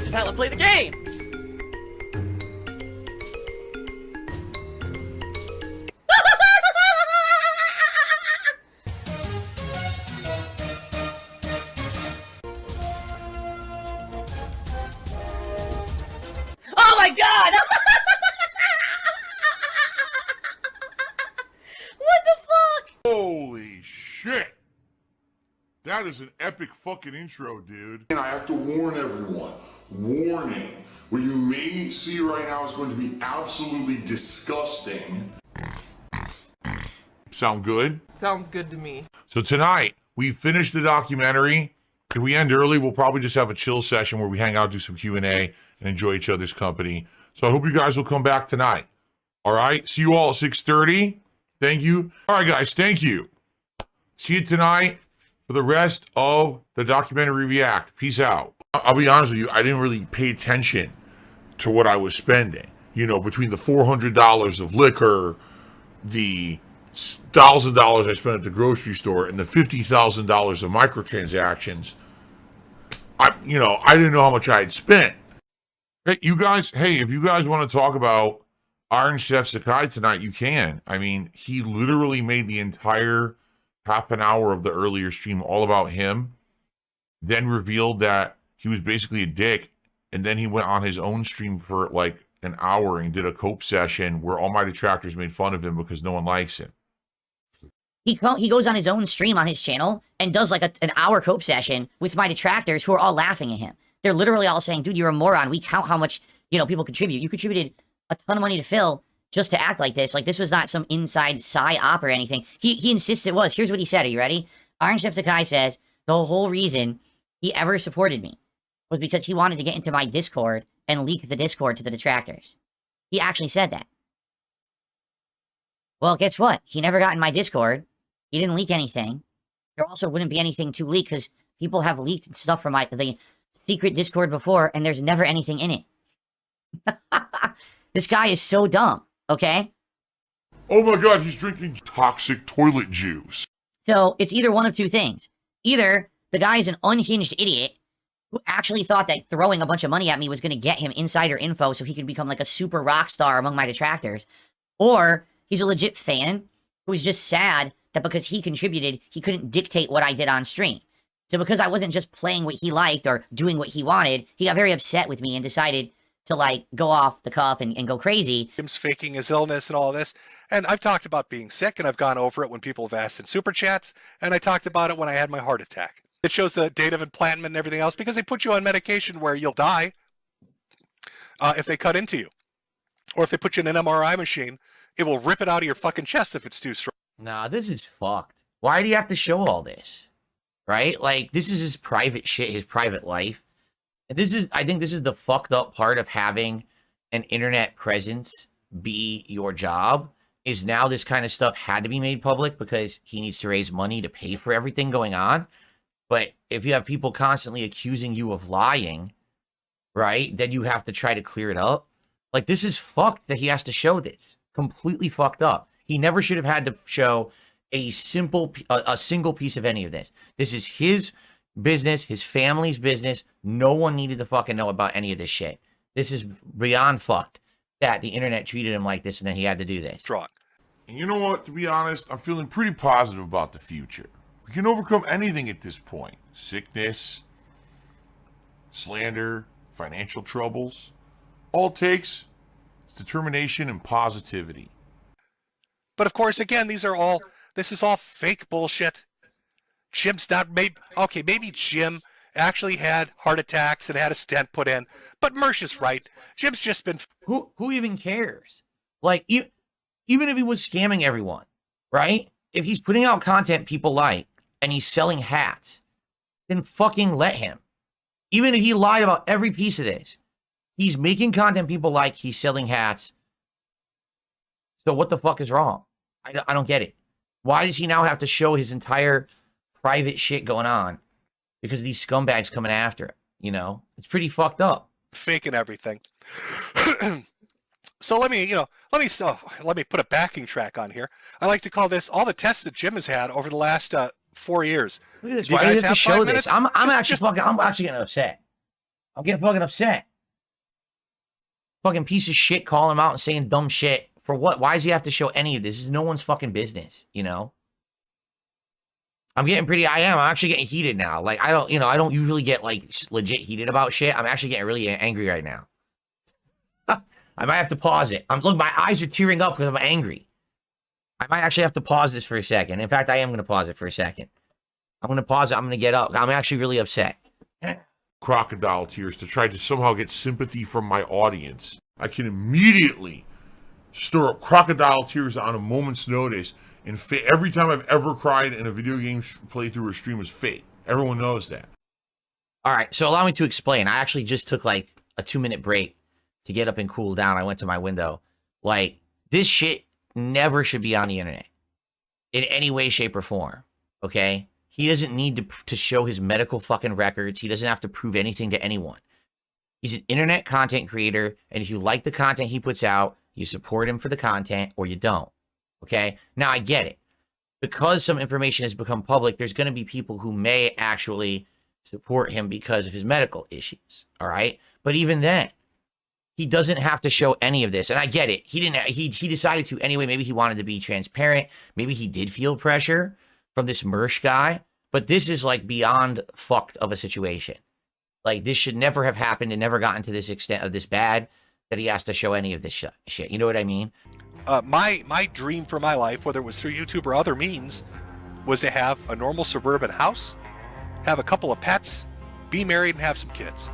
is how I play the game! Oh my god! What the fuck? Holy shit! That is an epic fucking intro, dude. And I have to warn everyone. Warning. What you may see right now is going to be absolutely disgusting. Sound good? Sounds good to me. So tonight, we finished the documentary. If we end early, we'll probably just have a chill session where we hang out, do some Q&A, and enjoy each other's company. So I hope you guys will come back tonight. All right? See you all at 6:30. Thank you. All right, guys. Thank you. See you tonight for the rest of the documentary react. Peace out. I'll be honest with you. I didn't really pay attention to what I was spending. You know, between the $400 of liquor, the $1,000 I spent at the grocery store, and the $50,000 of microtransactions. I didn't know how much I had spent. Hey, you guys. Hey, if you guys want to talk about Iron Chef Sakai tonight, you can. I mean, he literally made the entire half an hour of the earlier stream all about him, then revealed that he was basically a dick, and then he went on his own stream for like an hour and did a cope session where all my detractors made fun of him because no one likes him. He goes on his own stream on his channel and does like an hour cope session with my detractors who are all laughing at him. They're literally all saying, dude, you're a moron. We count how much, people contribute. You contributed a ton of money to Phil just to act like this. Like, this was not some inside psy-op or anything. He insists it was. Here's what he said. Are you ready? Iron Chef Sakai says, the whole reason he ever supported me was because he wanted to get into my Discord and leak the Discord to the detractors. He actually said that. Well, guess what? He never got in my Discord. He didn't leak anything. There also wouldn't be anything to leak because people have leaked stuff from the secret Discord before, and there's never anything in it. This guy is so dumb, okay? Oh my god, he's drinking toxic toilet juice. So it's either one of two things. Either the guy is an unhinged idiot who actually thought that throwing a bunch of money at me was going to get him insider info so he could become like a super rock star among my detractors. Or he's a legit fan who's just sad that because he contributed, he couldn't dictate what I did on stream. So because I wasn't just playing what he liked or doing what he wanted, he got very upset with me and decided to like go off the cuff and go crazy. Jim's faking his illness and all this. And I've talked about being sick, and I've gone over it when people have asked in super chats, and I talked about it when I had my heart attack. It shows the date of implantment and everything else because they put you on medication where you'll die if they cut into you. Or if they put you in an MRI machine, it will rip it out of your fucking chest if it's too strong. Nah, this is fucked. Why do you have to show all this? Right? Like, this is his private shit, his private life. And I think this is the fucked up part of having an internet presence be your job, is now this kind of stuff had to be made public because he needs to raise money to pay for everything going on. But if you have people constantly accusing you of lying, right, then you have to try to clear it up. Like, this is fucked that he has to show this. Completely fucked up. He never should have had to show a single piece of any of this. This is his business, his family's business. No one needed to fucking know about any of this shit. This is beyond fucked that the internet treated him like this and then he had to do this. Strong. And you know what? To be honest, I'm feeling pretty positive about the future. We can overcome anything at this point. Sickness, slander, financial troubles. All it takes is determination and positivity. But of course, again, this is all fake bullshit. Jim's not maybe Jim actually had heart attacks and had a stent put in, but Mersh is right. Jim's just been... Who even cares? Like, even if he was scamming everyone, right? If he's putting out content people like, and he's selling hats, then fucking let him. Even if he lied about every piece of this, he's making content people like, he's selling hats. So what the fuck is wrong? I don't get it. Why does he now have to show his entire private shit going on? Because these scumbags coming after him, you know? It's pretty fucked up. Faking everything. So let me put a backing track on here. I like to call this all the tests that Jim has had over the last 4 years. Look at this. Do you Why do guys you have to have show 5 this? minutes? I'm actually getting upset. I'm getting fucking upset. Fucking piece of shit calling him out and saying dumb shit. For what? Why does he have to show any of this? This is no one's fucking business, you know? I'm actually getting heated now. Like, I don't usually get, like, legit heated about shit. I'm actually getting really angry right now. I might have to pause it. Look, my eyes are tearing up because I'm angry. I might actually have to pause this for a second. In fact, I am going to pause it for a second. I'm going to pause it. I'm going to get up. I'm actually really upset. Crocodile tears to try to somehow get sympathy from my audience. I can immediately stir up crocodile tears on a moment's notice, and every time I've ever cried in a video game playthrough or stream was fake. Everyone knows that. All right, so allow me to explain. I actually just took like a 2-minute break to get up and cool down. I went to my window. Like, this shit never should be on the internet in any way, shape, or form. Okay? He doesn't need to show his medical fucking records. He doesn't have to prove anything to anyone. He's an internet content creator, and if you like the content he puts out, you support him for the content or you don't. Okay? Now, I get it. Because some information has become public, there's going to be people who may actually support him because of his medical issues. All right? But even then, he doesn't have to show any of this. And I get it. He decided to anyway. Maybe he wanted to be transparent. Maybe he did feel pressure from this Mersh guy. But this is like beyond fucked of a situation. Like, this should never have happened and never gotten to this extent of this bad that he has to show any of this shit. You know what I mean? My dream for my life, whether it was through YouTube or other means, was to have a normal suburban house, have a couple of pets, be married, and have some kids.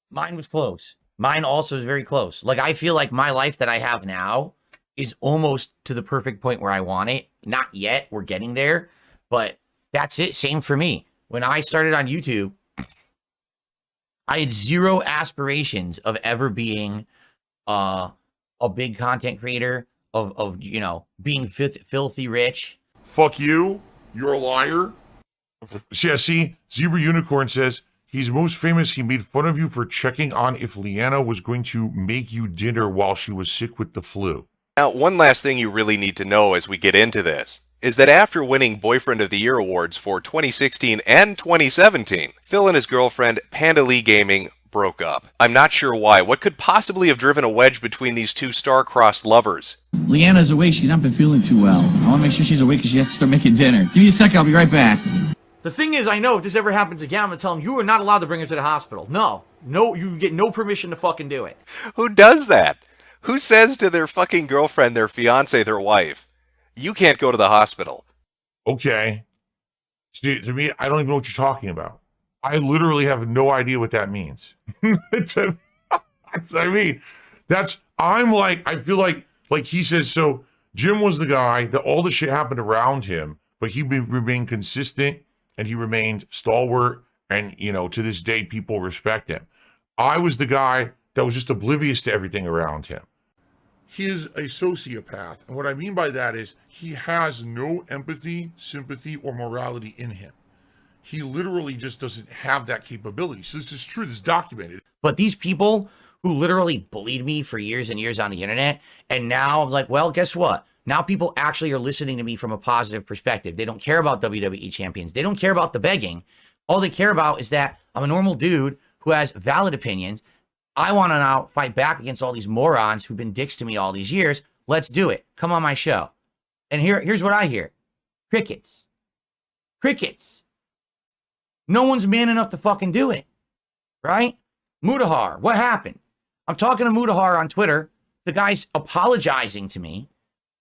Mine was close. Mine also is very close. Like, I feel like my life that I have now is almost to the perfect point where I want it. Not yet. We're getting there. But that's it. Same for me. When I started on YouTube, I had zero aspirations of ever being a big content creator, of you know, being filthy rich. Fuck you. You're a liar. Yeah, see, Zebra Unicorn says, he's most famous. He made fun of you for checking on if Leanna was going to make you dinner while she was sick with the flu. Now, one last thing you really need to know as we get into this is that after winning Boyfriend of the Year awards for 2016 and 2017, Phil and his girlfriend, Panda Lee Gaming, broke up. I'm not sure why. What could possibly have driven a wedge between these two star-crossed lovers? Leanna's awake. She's not been feeling too well. I want to make sure she's awake because she has to start making dinner. Give me a second. I'll be right back. The thing is, I know if this ever happens again, I'm going to tell him you are not allowed to bring her to the hospital. No, you get no permission to fucking do it. Who does that? Who says to their fucking girlfriend, their fiance, their wife, you can't go to the hospital? Okay. See, to me, I don't even know what you're talking about. I literally have no idea what that means. I feel like he says, so Jim was the guy that all the shit happened around him, but he remained consistent and he remained stalwart, and, you know, to this day, people respect him. I was the guy that was just oblivious to everything around him. He is a sociopath. And what I mean by that is he has no empathy, sympathy, or morality in him. He literally just doesn't have that capability. So this is true. This is documented. But these people who literally bullied me for years and years on the internet, and now I'm like, well, guess what? Now people actually are listening to me from a positive perspective. They don't care about WWE champions. They don't care about the begging. All they care about is that I'm a normal dude who has valid opinions. I want to now fight back against all these morons who've been dicks to me all these years. Let's do it. Come on my show. And here's what I hear. Crickets. Crickets. No one's man enough to fucking do it. Right? Mudahar, what happened? I'm talking to Mudahar on Twitter. The guy's apologizing to me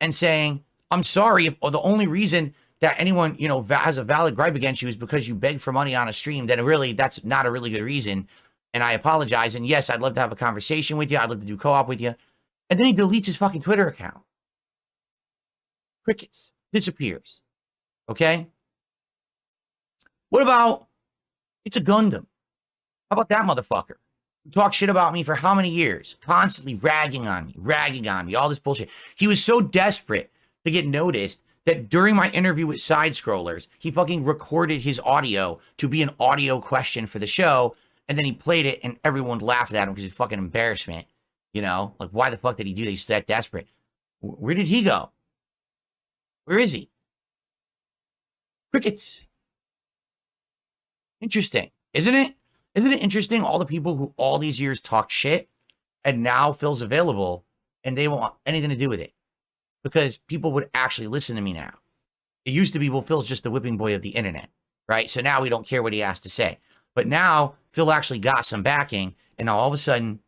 and saying, I'm sorry, or the only reason that anyone, you know, has a valid gripe against you is because you begged for money on a stream, then really, that's not a really good reason. And I apologize. And yes, I'd love to have a conversation with you. I'd love to do co-op with you. And then he deletes his fucking Twitter account. Crickets. Disappears. Okay? What about, it's a Gundam. How about that motherfucker? Talk shit about me for how many years? Constantly ragging on me, all this bullshit. He was so desperate to get noticed that during my interview with Side Scrollers, he fucking recorded his audio to be an audio question for the show, and then he played it, and everyone laughed at him because he's fucking embarrassment. You know? Like, why the fuck did he do that? He's that desperate. Where did he go? Where is he? Crickets. Interesting, isn't it? Isn't it interesting? All the people who all these years talk shit and now Phil's available and they don't want anything to do with it because people would actually listen to me now. It used to be, well, Phil's just the whipping boy of the internet, right? So now we don't care what he has to say. But now Phil actually got some backing and now all of a sudden,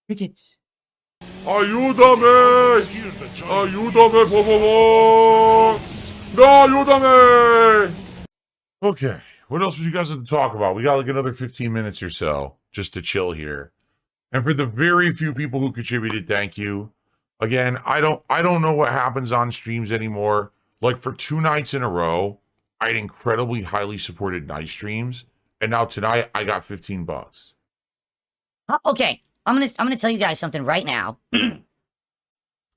crickets. Ayúdame! Ayúdame, por favor! No, ayúdame! Okay, what else would you guys have to talk about? We got like another 15 minutes or so just to chill here. And for the very few people who contributed, thank you. Again, I don't know what happens on streams anymore. Like for 2 nights in a row, I had incredibly highly supported night streams, and now tonight I got $15. Okay, I'm gonna tell you guys something right now.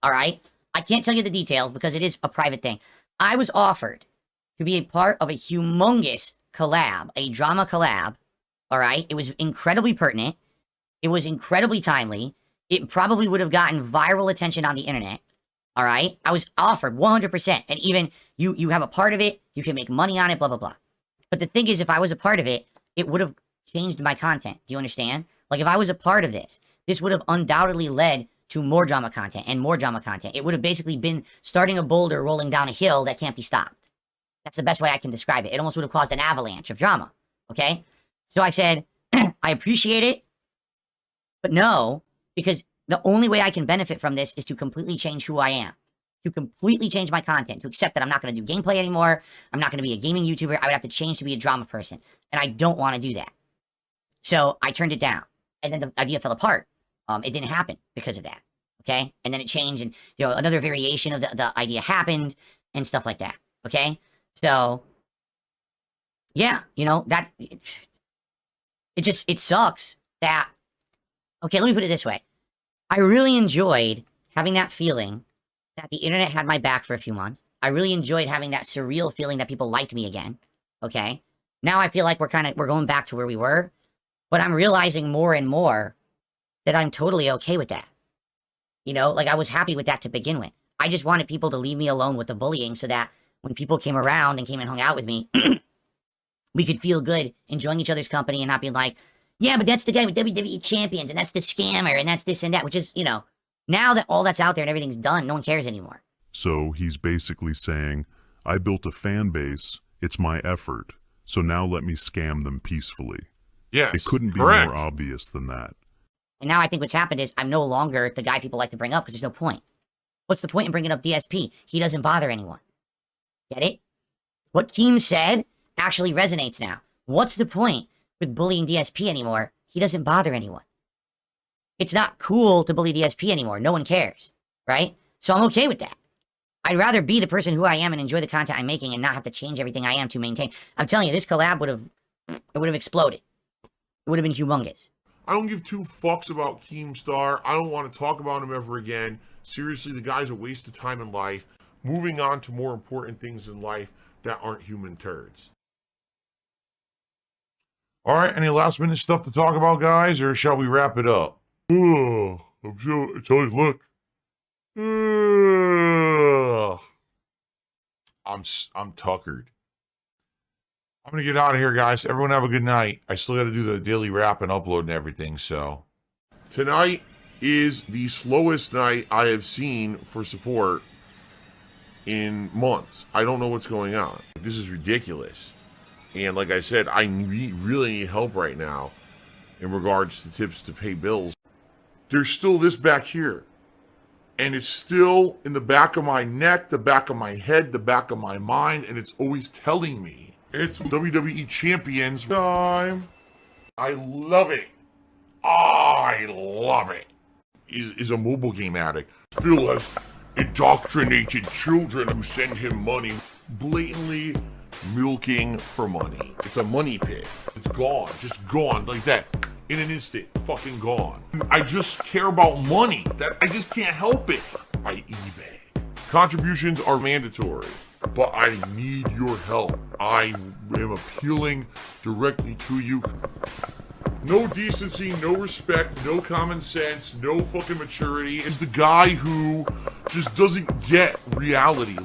All right, I can't tell you the details because it is a private thing. I was offered to be a part of a humongous collab, a drama collab. All right, it was incredibly pertinent. It was incredibly timely. It probably would have gotten viral attention on the internet. All right, I was offered 100%, and even you have a part of it. You can make money on it. Blah blah blah. But the thing is, if I was a part of it, it would have changed my content. Do you understand? Like if I was a part of this, this would have undoubtedly led to more drama content and more drama content. It would have basically been starting a boulder rolling down a hill that can't be stopped. That's the best way I can describe it. It almost would have caused an avalanche of drama. Okay? So I said, I appreciate it, but no, because the only way I can benefit from this is to completely change who I am. To completely change my content. To accept that I'm not going to do gameplay anymore. I'm not going to be a gaming YouTuber. I would have to change to be a drama person. And I don't want to do that. So I turned it down. And then the idea fell apart. It didn't happen because of that. Okay? And then it changed and, you know, another variation of the idea happened and stuff like that. Okay? So, yeah, you know, that, it sucks that, okay, let me put it this way. I really enjoyed having that feeling that the internet had my back for a few months. I really enjoyed having that surreal feeling that people liked me again. Okay? Now I feel like we're going back to where we were, but I'm realizing more and more that I'm totally okay with that. You know, like I was happy with that to begin with. I just wanted people to leave me alone with the bullying so that when people came around and came and hung out with me, we could feel good enjoying each other's company and not being like, yeah, but that's the guy with WWE champions and that's the scammer and that's this and that, which is, you know, now that all that's out there and everything's done, no one cares anymore. So he's basically saying, I built a fan base, it's my effort, so now let me scam them peacefully. Yes, it couldn't be correct. more obvious than that. And now I think what's happened is I'm no longer the guy people like to bring up because there's no point. What's the point in bringing up DSP? He doesn't bother anyone. Get it? What Keem said actually resonates now. What's the point with bullying DSP anymore? He doesn't bother anyone. It's not cool to bully DSP anymore. No one cares, right? So I'm okay with that. I'd rather be the person who I am and enjoy the content I'm making and not have to change everything I am to maintain. I'm telling you, this collab would have exploded. It would have been humongous. I don't give 2 fucks about Keemstar. I don't want to talk about him ever again. Seriously, the guy's a waste of time in life. Moving on to more important things in life that aren't human turds. All right, any last minute stuff to talk about, guys, or shall we wrap it up? Oh, I'm so, look. I'm tuckered. I'm gonna get out of here, guys. Everyone have a good night. I still got to do the daily wrap and upload and everything. So tonight is the slowest night I have seen for support in months. I don't know what's going on. This is ridiculous. And like I said, I really need help right now in regards to tips to pay bills. There's still this back here. And it's still in the back of my neck, the back of my head, the back of my mind, and it's always telling me it's WWE Champions time. I love it. I love it. Is a mobile game addict. Phil has indoctrinated children who send him money, blatantly milking for money. It's a money pit. It's gone, just gone like that. In an instant, fucking gone. I just care about money. That I just can't help it. By eBay. Contributions are mandatory, but I need your help. I am appealing directly to you. No decency, no respect, no common sense, no fucking maturity. Is the guy who just doesn't get reality.